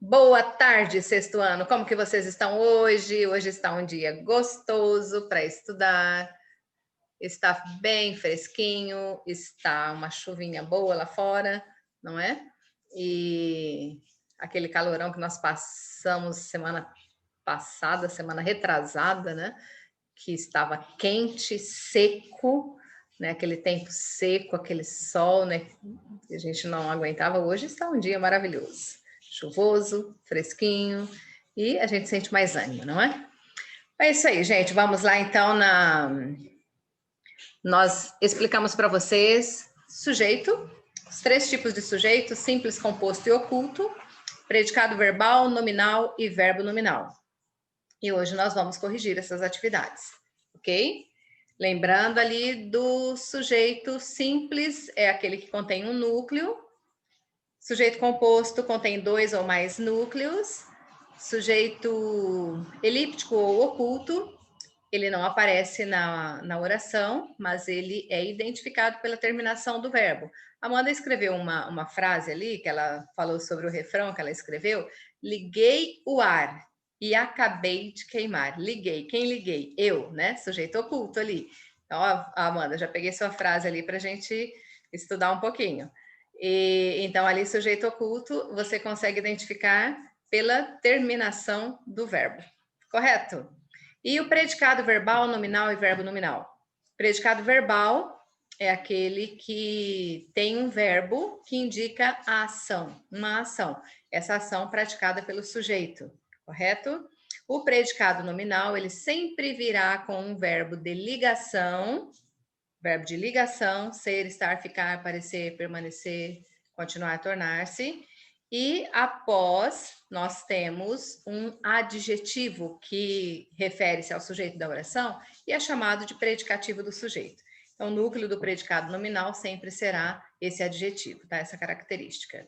Boa tarde, sexto ano. Como que vocês estão hoje? Hoje está um dia gostoso para estudar. Está bem fresquinho, está uma chuvinha boa lá fora, não é? E aquele calorão que nós passamos semana passada, semana retrasada, né? Que estava quente, seco, né? Aquele tempo seco, aquele sol, né? Que a gente não aguentava. Hoje está um dia maravilhoso, chuvoso, fresquinho e a gente sente mais ânimo, não é? É isso aí, gente. Vamos lá então Nós explicamos para vocês sujeito, os 3 tipos de sujeito: simples, composto e oculto, predicado verbal, nominal e verbo nominal. E hoje nós vamos corrigir essas atividades, ok? Lembrando ali do sujeito simples, é aquele que contém um núcleo. Sujeito composto contém 2 ou mais núcleos. Sujeito elíptico ou oculto, ele não aparece na oração, mas ele é identificado pela terminação do verbo. Amanda escreveu uma frase ali, que ela falou sobre o refrão que ela escreveu: liguei o ar e acabei de queimar. Liguei. Quem liguei? Eu, né? Sujeito oculto ali. Então, ó, Amanda, já peguei sua frase ali para a gente estudar um pouquinho. Então, ali, sujeito oculto, você consegue identificar pela terminação do verbo. Correto? E o predicado verbal, nominal e verbo nominal? Predicado verbal é aquele que tem um verbo que indica a ação, uma ação. Essa ação praticada pelo sujeito, correto? O predicado nominal, ele sempre virá com um verbo de ligação, verbo de ligação: ser, estar, ficar, parecer, permanecer, continuar, tornar-se. E após, nós temos um adjetivo que refere-se ao sujeito da oração e é chamado de predicativo do sujeito. Então, o núcleo do predicado nominal sempre será esse adjetivo, tá? Essa característica.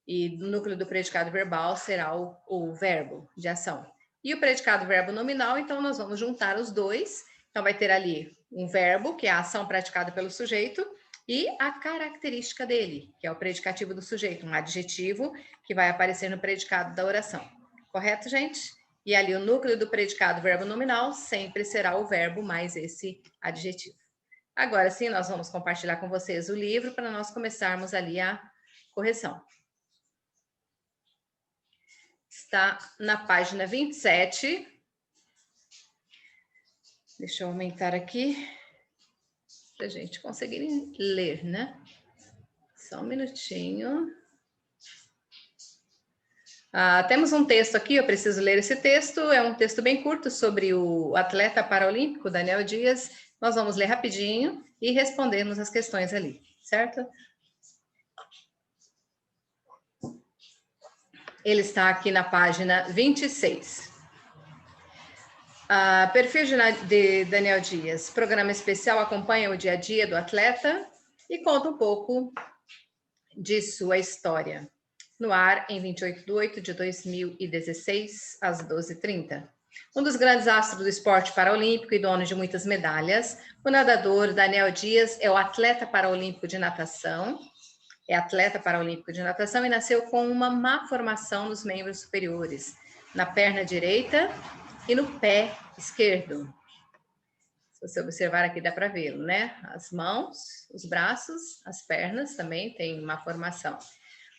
E o núcleo do predicado verbal será o verbo de ação. E o predicado verbo nominal, então, nós vamos juntar os dois. Então, vai ter ali um verbo, que é a ação praticada pelo sujeito, e a característica dele, que é o predicativo do sujeito, um adjetivo que vai aparecer no predicado da oração. Correto, gente? E ali o núcleo do predicado verbo nominal sempre será o verbo mais esse adjetivo. Agora sim, nós vamos compartilhar com vocês o livro para nós começarmos ali a correção. Está na página 27. Deixa eu aumentar aqui para a gente conseguir ler, né? Só um minutinho. Temos um texto aqui, eu preciso ler esse texto. É um texto bem curto sobre o atleta paraolímpico Daniel Dias. Nós vamos ler rapidinho e respondemos as questões ali, certo? Ele está aqui na página 26. Perfil de Daniel Dias. Programa especial acompanha o dia a dia do atleta e conta um pouco de sua história. No ar, em 28 de 2016, às 12h30. Um dos grandes astros do esporte paraolímpico e dono de muitas medalhas, o nadador Daniel Dias é o atleta paraolímpico de natação. É atleta paraolímpico de natação e nasceu com uma má formação nos membros superiores, na perna direita e no pé esquerdo. Se você observar aqui, dá para vê-lo, né? As mãos, os braços, as pernas também têm má formação.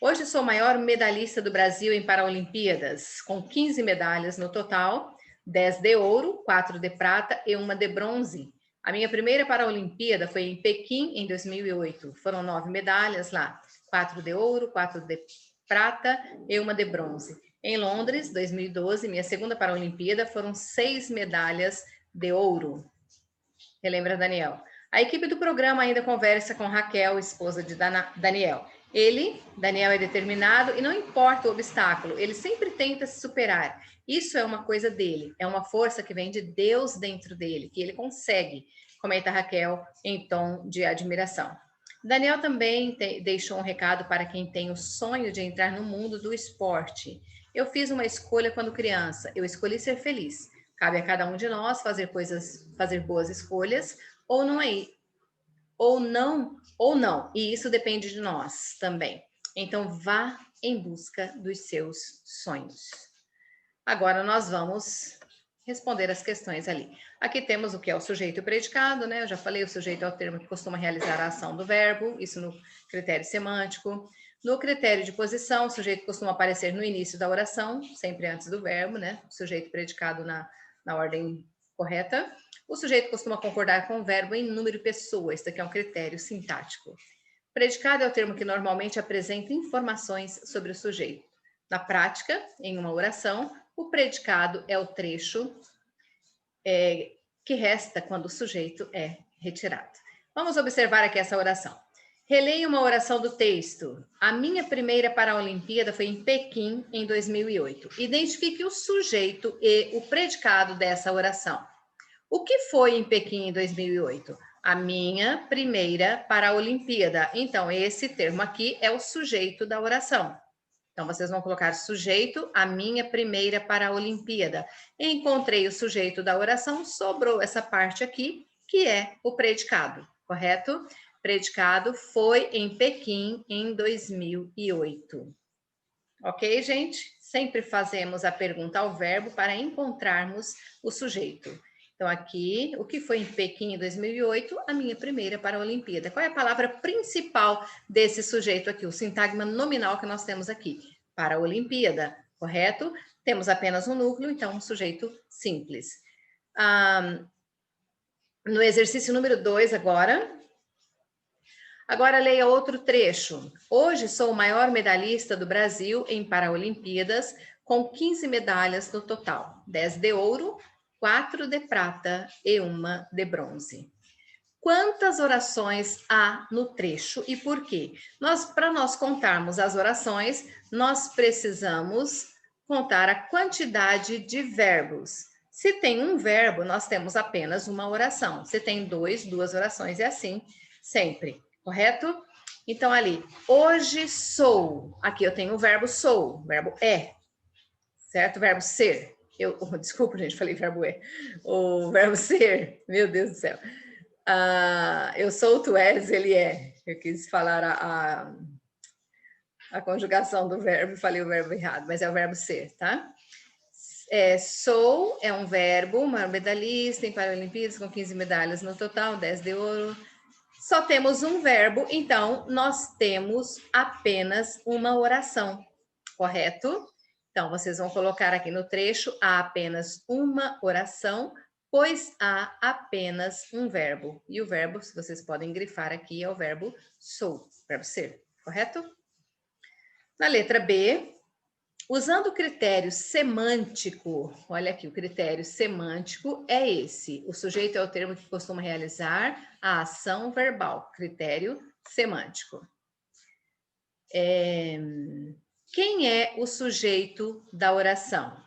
Hoje sou o maior medalhista do Brasil em Paralimpíadas, com 15 medalhas no total, 10 de ouro, 4 de prata e 1 de bronze. A minha primeira Paralimpíada foi em Pequim, em 2008. Foram 9 medalhas lá, 4 de ouro, 4 de prata e 1 de bronze. Em Londres, 2012, minha segunda Paralimpíada, foram 6 medalhas de ouro. Relembra, Daniel? A equipe do programa ainda conversa com Raquel, esposa de Daniel. Daniel, é determinado e não importa o obstáculo, ele sempre tenta se superar. Isso é uma coisa dele, é uma força que vem de Deus dentro dele, que ele consegue, comenta Raquel em tom de admiração. Daniel também deixou um recado para quem tem o sonho de entrar no mundo do esporte. Eu fiz uma escolha quando criança, eu escolhi ser feliz. Cabe a cada um de nós fazer boas escolhas, ou não, e isso depende de nós também. Então, vá em busca dos seus sonhos. Agora nós vamos responder as questões ali. Aqui temos o que é o sujeito e o predicado, né? Eu já falei, o sujeito é o termo que costuma realizar a ação do verbo, isso no critério semântico. No critério de posição, o sujeito costuma aparecer no início da oração, sempre antes do verbo, né? O sujeito predicado na ordem correta. O sujeito costuma concordar com o verbo em número e pessoa, isso aqui é um critério sintático. Predicado é o termo que normalmente apresenta informações sobre o sujeito. Na prática, em uma oração, o predicado é o trecho que resta quando o sujeito é retirado. Vamos observar aqui essa oração. Releia uma oração do texto. A minha primeira Paralimpíada foi em Pequim, em 2008. Identifique o sujeito e o predicado dessa oração. O que foi em Pequim, em 2008? A minha primeira Paralimpíada. Então, esse termo aqui é o sujeito da oração. Então, vocês vão colocar sujeito, a minha primeira Paralimpíada. Encontrei o sujeito da oração, sobrou essa parte aqui, que é o predicado, correto? Predicado foi em Pequim, em 2008. Ok, gente? Sempre fazemos a pergunta ao verbo para encontrarmos o sujeito. Então, aqui, o que foi em Pequim em 2008? A minha primeira Paralimpíada. Qual é a palavra principal desse sujeito aqui? O sintagma nominal que nós temos aqui. Paralimpíada, correto? Temos apenas um núcleo, então um sujeito simples. No exercício número 2 agora leia outro trecho. Hoje sou o maior medalhista do Brasil em Paralimpíadas, com 15 medalhas no total. 10 de ouro, 4 de prata e 1 de bronze. Quantas orações há no trecho e por quê? Para nós contarmos as orações, nós precisamos contar a quantidade de verbos. Se tem um verbo, nós temos apenas uma oração. Se tem duas orações, e assim sempre, correto? Então, ali, hoje sou. Aqui eu tenho o verbo sou, o verbo é, certo? O verbo ser. Desculpa, gente, falei verbo é. O verbo ser, meu Deus do céu. Eu sou, tu és, ele é. Eu quis falar a conjugação do verbo e falei o verbo errado, mas é o verbo ser, tá? Sou é um verbo, uma medalhista em Paralimpíadas com 15 medalhas no total, 10 de ouro. Só temos um verbo, então nós temos apenas uma oração, correto? Então, vocês vão colocar aqui no trecho, há apenas uma oração, pois há apenas um verbo. E o verbo, se vocês podem grifar aqui, é o verbo sou, verbo ser, correto? Na letra B, usando o critério semântico, olha aqui, o critério semântico é esse. O sujeito é o termo que costuma realizar a ação verbal, critério semântico. Quem é o sujeito da oração?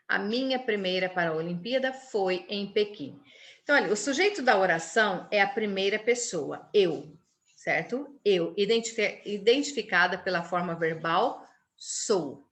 A minha primeira Paralimpíada foi em Pequim. Então, olha, o sujeito da oração é a primeira pessoa, eu, certo? Eu, identificada pela forma verbal, sou.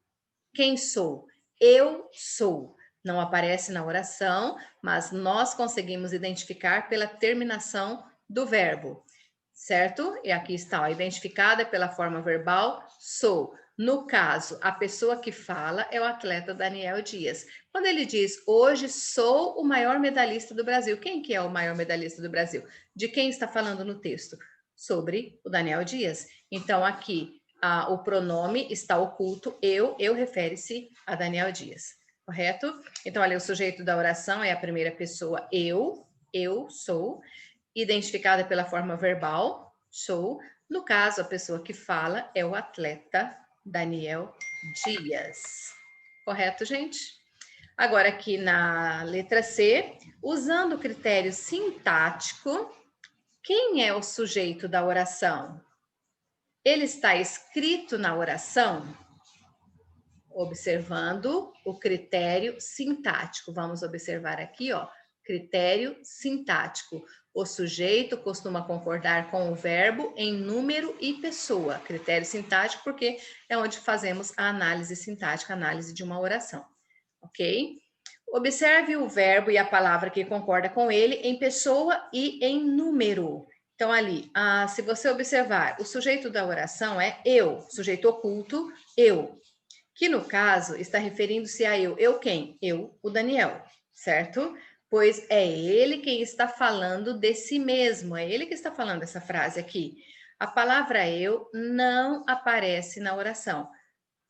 Quem sou? Eu sou. Não aparece na oração, mas nós conseguimos identificar pela terminação do verbo, certo? E aqui está, ó, identificada pela forma verbal, sou. No caso, a pessoa que fala é o atleta Daniel Dias. Quando ele diz, hoje sou o maior medalhista do Brasil. Quem que é o maior medalhista do Brasil? De quem está falando no texto? Sobre o Daniel Dias. Então, aqui, o pronome está oculto, eu refere-se a Daniel Dias, correto? Então, ali, o sujeito da oração é a primeira pessoa, eu sou, identificada pela forma verbal, sou. No caso, a pessoa que fala é o atleta Daniel Dias. Correto, gente? Agora, aqui na letra C, usando o critério sintático, quem é o sujeito da oração? Ele está escrito na oração? Observando o critério sintático. Vamos observar aqui, ó, critério sintático. O sujeito costuma concordar com o verbo em número e pessoa. Critério sintático, porque é onde fazemos a análise sintática, a análise de uma oração, ok? Observe o verbo e a palavra que concorda com ele em pessoa e em número. Então, ali, se você observar, o sujeito da oração é eu, sujeito oculto, eu. Que no caso está referindo-se a eu. Eu quem? Eu, o Daniel, certo? Pois é ele quem está falando de si mesmo, é ele que está falando essa frase aqui. A palavra eu não aparece na oração,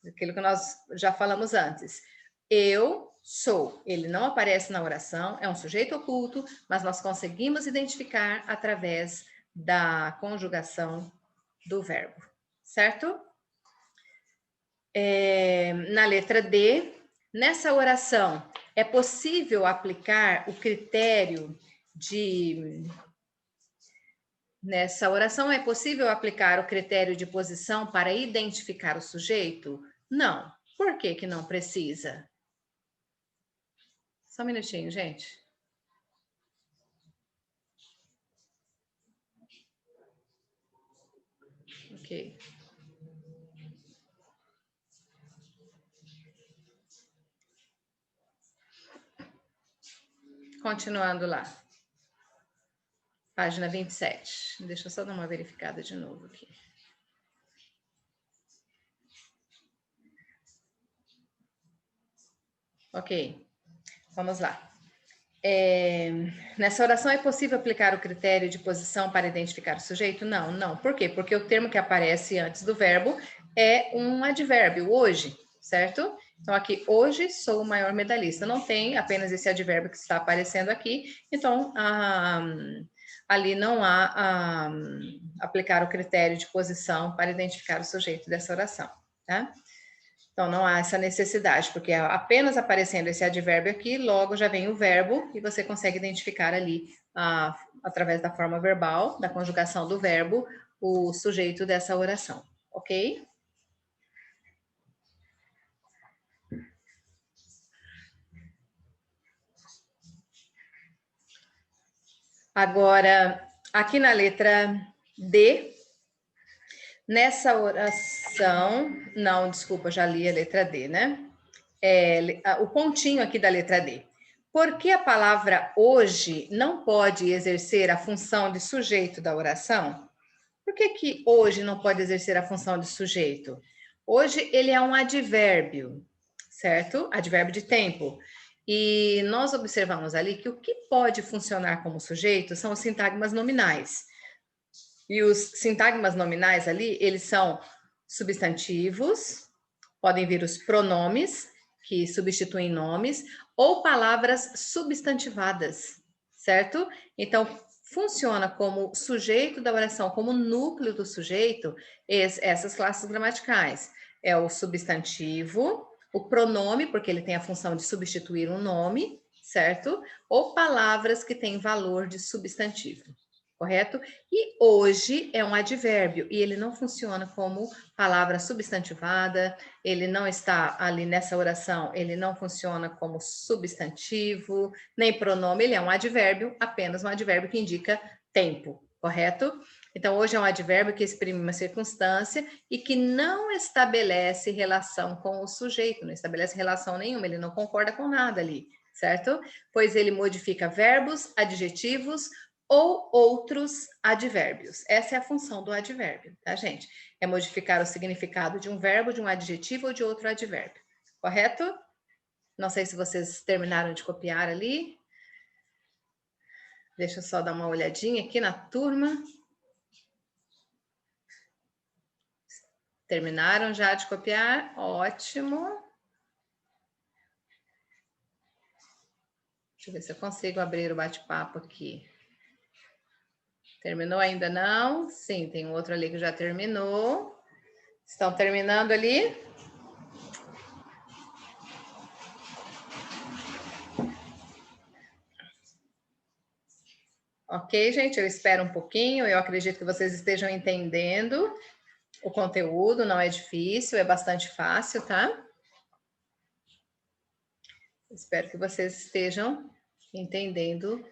aquilo que nós já falamos antes. Eu sou, ele não aparece na oração, é um sujeito oculto, mas nós conseguimos identificar através da conjugação do verbo, certo? Na letra D, nessa oração, é possível aplicar o critério de. Nessa oração, é possível aplicar o critério de posição para identificar o sujeito? Não. Por que que não precisa? Só um minutinho, gente. Ok. Continuando lá. Página 27. Deixa eu só dar uma verificada de novo aqui. Ok. Vamos lá. Nessa oração é possível aplicar o critério de posição para identificar o sujeito? Não, não. Por quê? Porque o termo que aparece antes do verbo é um advérbio, hoje, certo? Então, aqui, hoje sou o maior medalhista. Não tem apenas esse advérbio que está aparecendo aqui. Então, ali não há aplicar o critério de posição para identificar o sujeito dessa oração, tá? Então, não há essa necessidade, porque apenas aparecendo esse advérbio aqui, logo já vem o verbo e você consegue identificar ali, através da forma verbal, da conjugação do verbo, o sujeito dessa oração, ok? Agora, aqui na letra D, nessa oração, não, desculpa, já li a letra D, né? O pontinho aqui da letra D. Por que a palavra hoje não pode exercer a função de sujeito da oração? Por que que hoje não pode exercer a função de sujeito? Hoje ele é um advérbio, certo? Advérbio de tempo. E nós observamos ali que o que pode funcionar como sujeito são os sintagmas nominais. E os sintagmas nominais ali, eles são substantivos, podem vir os pronomes, que substituem nomes, ou palavras substantivadas, certo? Então, funciona como sujeito da oração, como núcleo do sujeito, essas classes gramaticais. É o substantivo, o pronome, porque ele tem a função de substituir um nome, certo? Ou palavras que têm valor de substantivo, correto? E hoje é um advérbio e ele não funciona como palavra substantivada, ele não está ali nessa oração, ele não funciona como substantivo, nem pronome, ele é um advérbio, apenas um advérbio que indica tempo, correto? Então, hoje é um advérbio que exprime uma circunstância e que não estabelece relação com o sujeito, não estabelece relação nenhuma, ele não concorda com nada ali, certo? Pois ele modifica verbos, adjetivos, ou outros advérbios. Essa é a função do advérbio, tá, gente? É modificar o significado de um verbo, de um adjetivo ou de outro advérbio. Correto? Não sei se vocês terminaram de copiar ali. Deixa eu só dar uma olhadinha aqui na turma. Terminaram já de copiar? Ótimo. Deixa eu ver se eu consigo abrir o bate-papo aqui. Terminou ainda não? Sim, tem um outro ali que já terminou. Estão terminando ali? Ok, gente, eu espero um pouquinho. Eu acredito que vocês estejam entendendo o conteúdo, não é difícil, é bastante fácil, tá? Espero que vocês estejam entendendo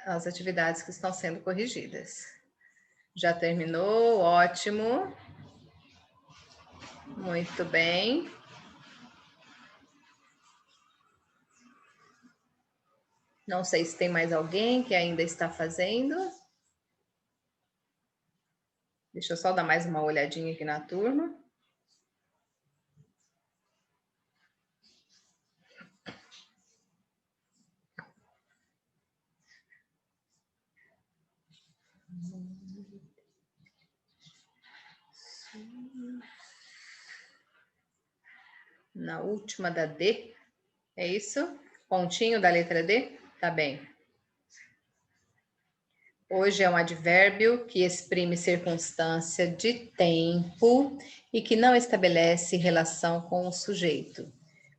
as atividades que estão sendo corrigidas. Já terminou? Ótimo. Muito bem. Não sei se tem mais alguém que ainda está fazendo. Deixa eu só dar mais uma olhadinha aqui na turma. Na última da D, é isso? Pontinho da letra D? Tá bem. Hoje é um advérbio que exprime circunstância de tempo e que não estabelece relação com o sujeito,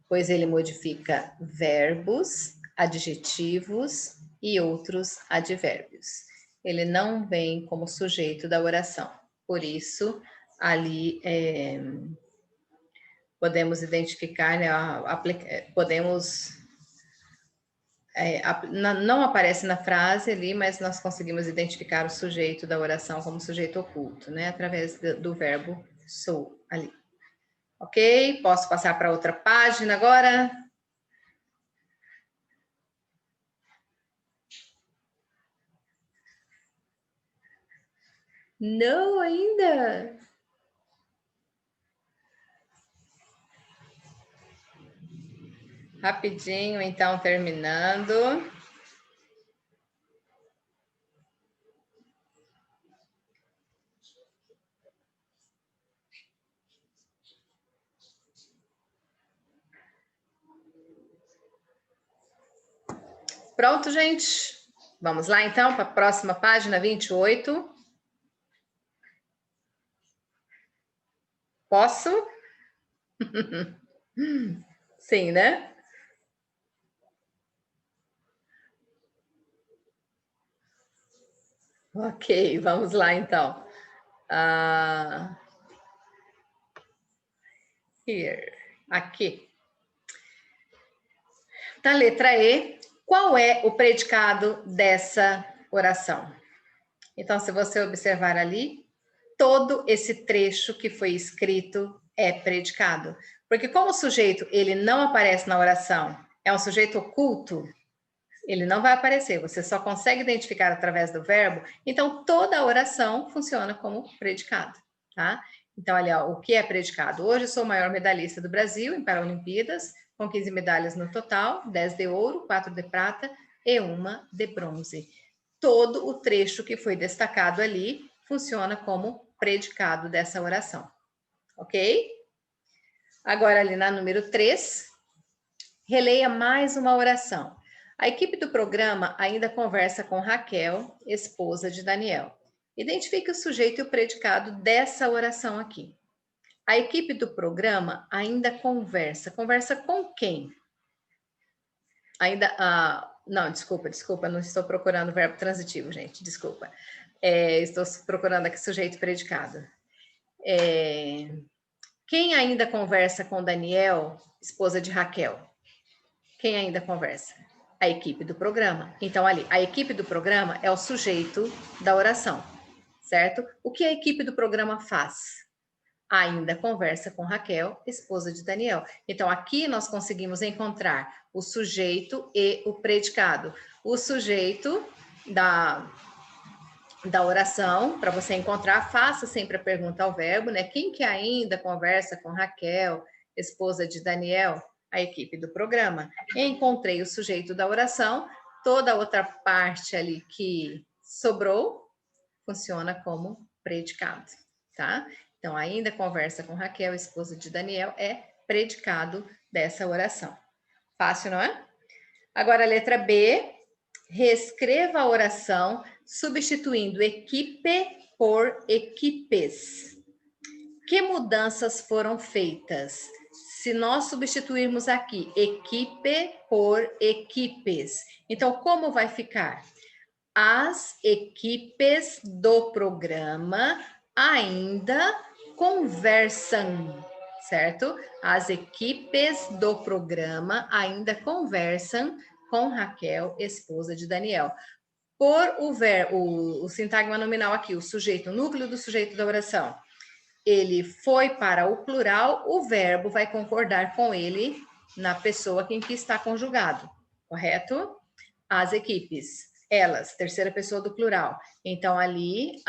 pois ele modifica verbos, adjetivos e outros advérbios. Ele não vem como sujeito da oração. Por isso, ali podemos identificar, né, não aparece na frase ali, mas nós conseguimos identificar o sujeito da oração como sujeito oculto, né? Através do verbo sou ali. Ok? Posso passar para outra página agora? Não ainda. Rapidinho, então, terminando. Pronto, gente? Vamos lá, então, para a próxima página, 28. Posso? Sim, né? Ok, vamos lá, então. Here. Aqui. Na letra E, qual é o predicado dessa oração? Então, se você observar ali, todo esse trecho que foi escrito é predicado. Porque como o sujeito ele não aparece na oração, é um sujeito oculto, ele não vai aparecer, você só consegue identificar através do verbo, então toda a oração funciona como predicado, tá? Então, ali, ó, o que é predicado? Hoje eu sou o maior medalhista do Brasil em Paralimpíadas, com 15 medalhas no total, 10 de ouro, 4 de prata e 1 de bronze. Todo o trecho que foi destacado ali funciona como predicado dessa oração, ok? Agora, ali na número 3, releia mais uma oração. A equipe do programa ainda conversa com Raquel, esposa de Daniel. Identifique o sujeito e o predicado dessa oração aqui. A equipe do programa ainda conversa. Conversa com quem? Ainda. Não, desculpa, não estou procurando o verbo transitivo, gente, desculpa. Estou procurando aqui sujeito e predicado. Quem ainda conversa com Daniel, esposa de Raquel? Quem ainda conversa? A equipe do programa. Então, ali, a equipe do programa é o sujeito da oração, certo? O que a equipe do programa faz? Ainda conversa com Raquel, esposa de Daniel. Então, aqui nós conseguimos encontrar o sujeito e o predicado. O sujeito da oração, para você encontrar, faça sempre a pergunta ao verbo, né? Quem que ainda conversa com Raquel, esposa de Daniel? A equipe do programa. Encontrei o sujeito da oração, toda a outra parte ali que sobrou funciona como predicado, tá? Então, ainda conversa com Raquel, esposa de Daniel, é predicado dessa oração. Fácil, não é? Agora, a letra B, reescreva a oração substituindo equipe por equipes. Que mudanças foram feitas? Se nós substituirmos aqui equipe por equipes, então como vai ficar? As equipes do programa ainda conversam, certo? As equipes do programa ainda conversam com Raquel, esposa de Daniel. Por o sintagma nominal aqui, o sujeito, o núcleo do sujeito da oração, ele foi para o plural, o verbo vai concordar com ele na pessoa em que está conjugado, correto? As equipes, elas, terceira pessoa do plural. Então, ali,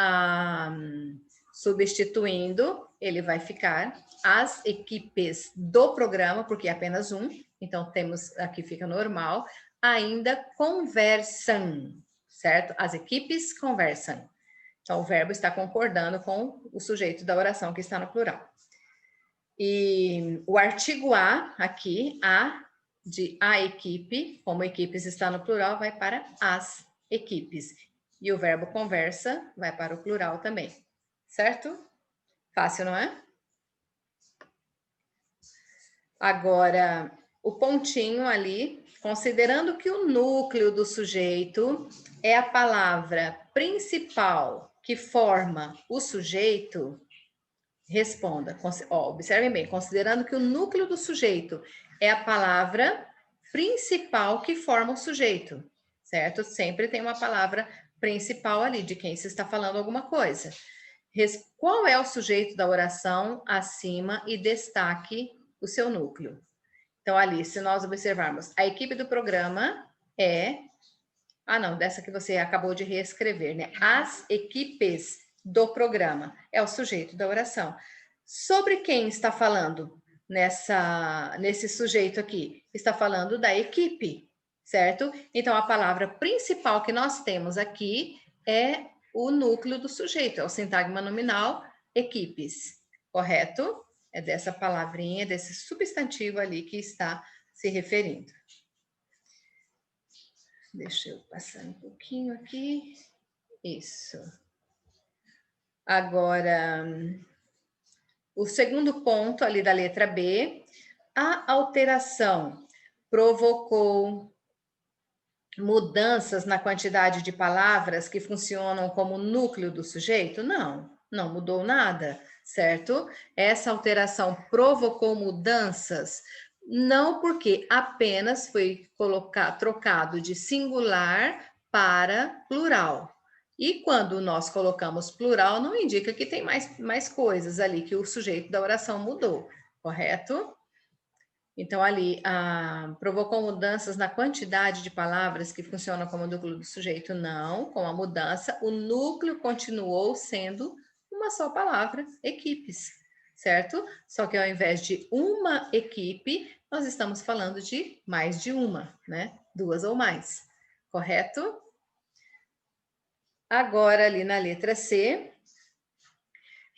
Substituindo, ele vai ficar as equipes do programa, porque é apenas um, então temos aqui fica normal, ainda conversam, certo? As equipes conversam. Então, o verbo está concordando com o sujeito da oração que está no plural. E o artigo a, aqui, a, de a equipe, como equipes está no plural, vai para as equipes. E o verbo conversa vai para o plural também, certo? Fácil, não é? Agora, o pontinho ali, considerando que o núcleo do sujeito é a palavra principal que forma o sujeito, responda. Observem bem, considerando que o núcleo do sujeito é a palavra principal que forma o sujeito, certo? Sempre tem uma palavra principal ali de quem se está falando alguma coisa. Qual é o sujeito da oração acima e destaque o seu núcleo? Então, ali, se nós observarmos, a equipe do programa é... Ah, não, dessa que você acabou de reescrever, né? As equipes do programa é o sujeito da oração. Sobre quem está falando nesse sujeito aqui? Está falando da equipe, certo? Então, a palavra principal que nós temos aqui é o núcleo do sujeito, é o sintagma nominal equipes, correto? É dessa palavrinha, desse substantivo ali que está se referindo. Deixa eu passar um pouquinho aqui. Isso. Agora, o segundo ponto ali da letra B, a alteração provocou mudanças na quantidade de palavras que funcionam como núcleo do sujeito? Não, não mudou nada, certo? Essa alteração provocou mudanças, não porque apenas foi trocado de singular para plural. E quando nós colocamos plural, não indica que tem mais coisas ali, que o sujeito da oração mudou, correto? Então, ali, provocou mudanças na quantidade de palavras que funcionam como núcleo do sujeito? Não, com a mudança, o núcleo continuou sendo uma só palavra, equipes, certo? Só que ao invés de uma equipe, nós estamos falando de mais de uma, né? Duas ou mais, correto? Agora, ali na letra C,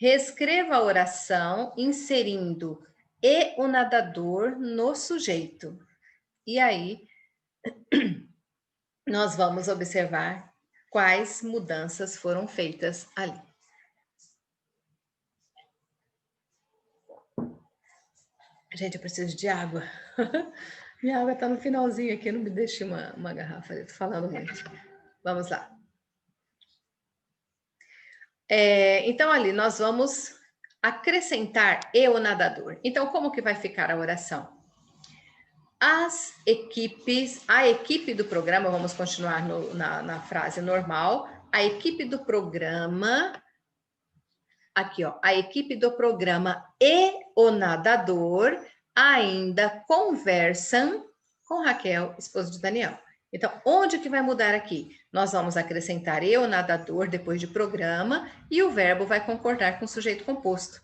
reescreva a oração inserindo e o nadador no sujeito. E aí, nós vamos observar quais mudanças foram feitas ali. Gente, eu preciso de água. Minha água está no finalzinho aqui, não me deixe uma garrafa, eu tô falando muito. Vamos lá. Então, ali, nós vamos acrescentar e o nadador. Então, como que vai ficar a oração? A equipe do programa, vamos continuar na frase normal, a equipe do programa, aqui ó, a equipe do programa e o nadador ainda conversam com Raquel, esposa de Daniel. Então, onde que vai mudar aqui? Nós vamos acrescentar e o nadador depois de programa e o verbo vai concordar com o sujeito composto,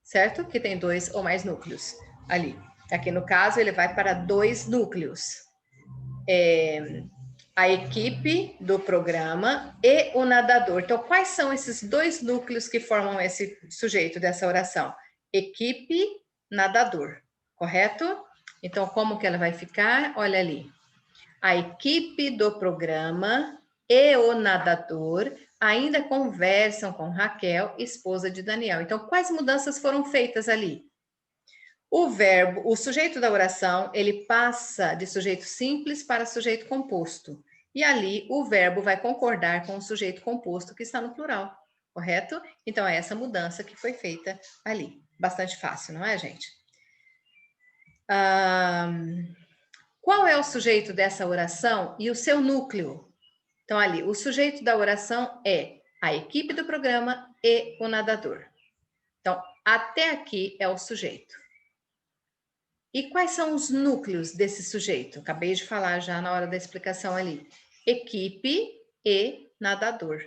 certo? Que tem dois ou mais núcleos ali. Aqui no caso, ele vai para dois núcleos. A equipe do programa e o nadador. Então, quais são esses dois núcleos que formam esse sujeito dessa oração? Equipe, nadador, correto? Então, como que ela vai ficar? Olha ali. A equipe do programa e o nadador ainda conversam com Raquel, esposa de Daniel. Então, quais mudanças foram feitas ali? O verbo, o sujeito da oração, ele passa de sujeito simples para sujeito composto. E ali o verbo vai concordar com o sujeito composto que está no plural, correto? Então é essa mudança que foi feita ali. Bastante fácil, não é, gente? Qual é o sujeito dessa oração e o seu núcleo? Então ali, o sujeito da oração é a equipe do programa e o nadador. Então, até aqui é o sujeito. E quais são os núcleos desse sujeito? Acabei de falar já na hora da explicação ali. Equipe e nadador,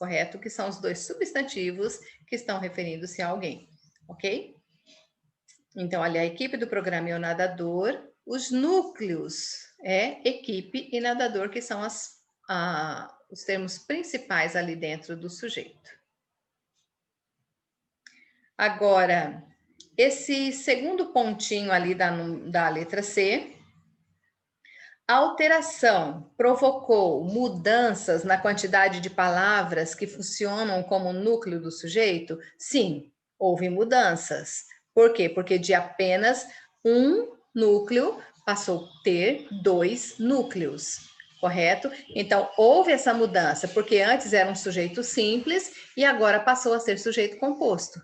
correto? Que são os dois substantivos que estão referindo-se a alguém, ok? Então, ali a equipe do programa e o nadador, os núcleos é equipe e nadador, que são os termos principais ali dentro do sujeito. Agora, esse segundo pontinho ali da letra C, a alteração provocou mudanças na quantidade de palavras que funcionam como núcleo do sujeito? Sim, houve mudanças. Por quê? Porque de apenas um núcleo passou a ter 2 núcleos, correto? Então, houve essa mudança, porque antes era um sujeito simples e agora passou a ser sujeito composto.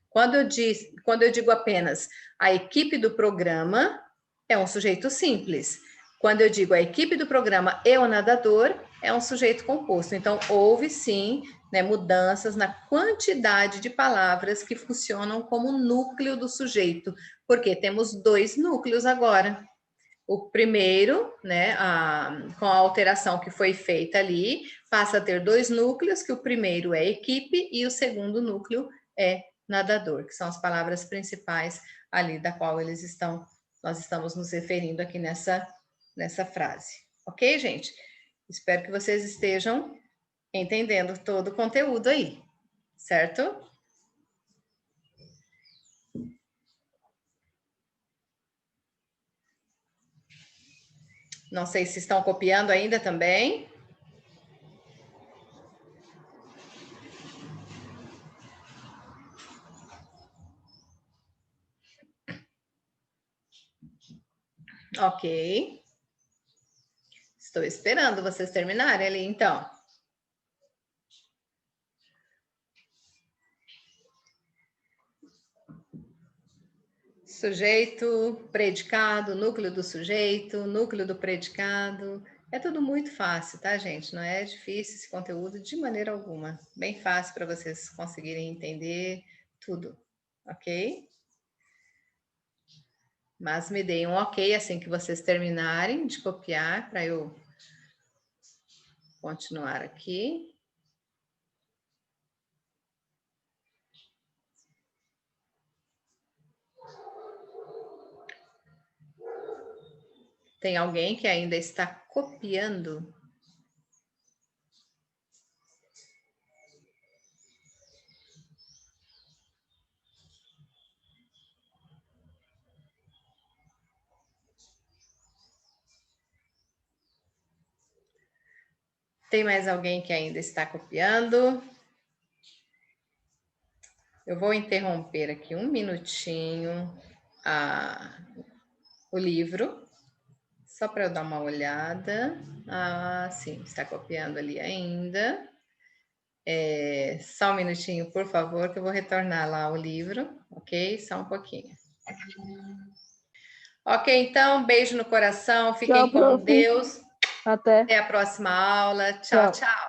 Quando eu digo apenas a equipe do programa, é um sujeito simples. Quando eu digo a equipe do programa e o nadador, é um sujeito composto. Então, houve sim, né, mudanças na quantidade de palavras que funcionam como núcleo do sujeito, porque temos 2 núcleos agora. O primeiro, né, com a alteração que foi feita ali, passa a ter 2 núcleos, que o primeiro é equipe e o segundo núcleo é nadador, que são as palavras principais ali da qual nós estamos nos referindo aqui nessa frase. Ok, gente? Espero que vocês estejam entendendo todo o conteúdo aí, certo? Não sei se estão copiando ainda também. Ok. Estou esperando vocês terminarem ali, então. Sujeito, predicado, núcleo do sujeito, núcleo do predicado. É tudo muito fácil, tá, gente? Não é difícil esse conteúdo de maneira alguma. Bem fácil para vocês conseguirem entender tudo, ok? Mas me deem um ok assim que vocês terminarem de copiar para eu continuar aqui. Tem alguém que ainda está copiando? Tem mais alguém que ainda está copiando? Eu vou interromper aqui um minutinho o livro, só para eu dar uma olhada. Ah, sim, está copiando ali ainda. Só um minutinho, por favor, que eu vou retornar lá o livro, ok? Só um pouquinho. Ok, então, beijo no coração, fiquem Tchau, com prof. Deus. Até Até a próxima aula. Tchau, tchau.